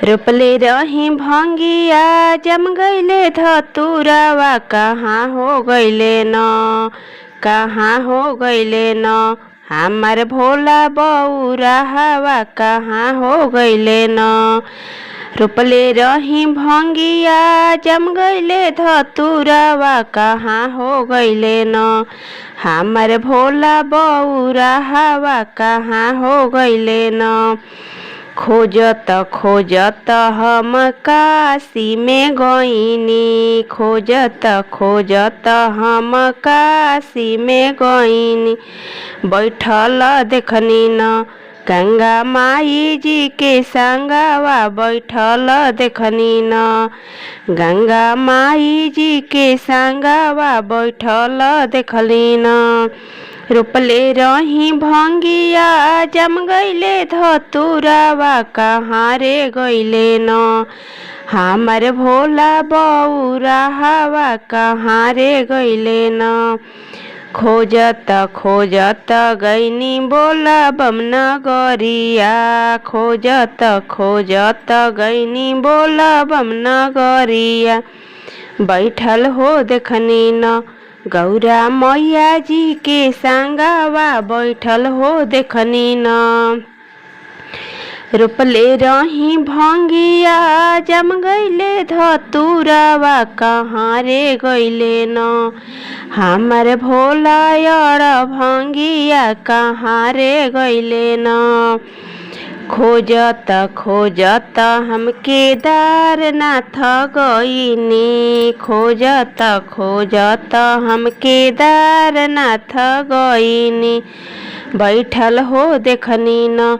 रोपले रही भंगिया जम गईले धतुरावा कहाँ हो गईले न, कहाँ हो गईले न। हमार भोला बौरा हवा कहाँ हो गईले न। रोपले रही भंगिया जम गईले धतुरावा कहाँ हो गईले न। हमार भोला बौरा हवा कहाँ हो गईले न। खोजत खोजत हम काशी में गईनी, खोजत खोजत हम काशी में गईनी। बैठल देखनी न गंगा माई जी के संगवा, बैठल देखनी न गंगा माई जी के संगवा, बैठल देखली न। रोपले रही भंगिया जम गईले धतुरावा कहाँ रे गईले न। हमार भोला बौरा हवा कहाँ रे गईले न। खोजत खोजत गईनी बोला बम नगरिया, खोजत खोजत गईनी बोला बम नगरिया। बैठल हो देखनी न गौरा मैया जी के संगवा, बैठल हो देखनी न। रोपले रही भंगिया जम गईले धतुरावा कहाँ रे गईले न। हमार भोला यार भंगिया कहाँ रे गईले न। खोजत खोजत हम केदारनाथ गईनी, खोजत खोजत हम केदारनाथ गईनी। बैठल हो देखनी न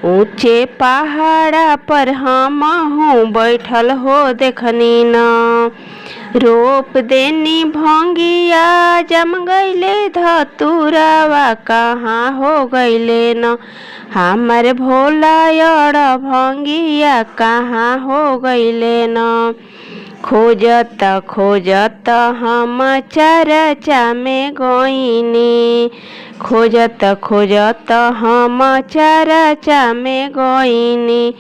ऊंचे पहाड़ा पर हम हूँ, बैठल हो देखनी न। रोप देनी भंगिया जम गईले धतुरावा कहाँ हो गईले न। हमार भोला यार भंगिया कहाँ हो गईले न। खोजत खोजत हम चरचा में गईनी, खोजत खोजत हम चरचा में गईनी।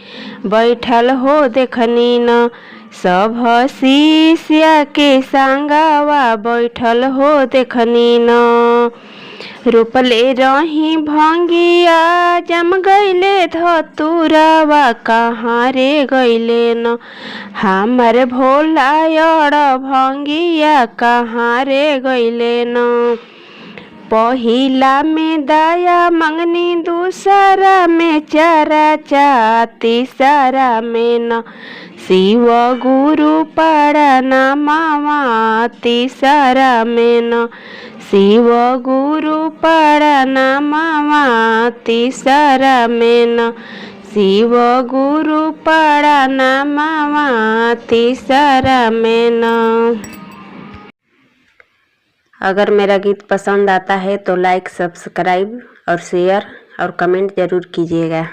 बैठल हो देखनी न सब शिष्या के संगवा, बैठल हो देखनी न। रोपले रही भंगिया जम गईले धतुरावा कहाँ रे गईले न। हमार भोला यार भंगिया कहाँ रे गईले न। पहिला में दया मंगनी, दूसरा में चरचा, तीसरा में न शिव गुरु प्रणामवा, तीसरा में न शिव गुरु प्रणामवा, तीसरा में न शिव गुरु प्रणामवा, तीसरा में न। अगर मेरा गीत पसंद आता है तो लाइक, सब्सक्राइब और शेयर और कमेंट ज़रूर कीजिएगा।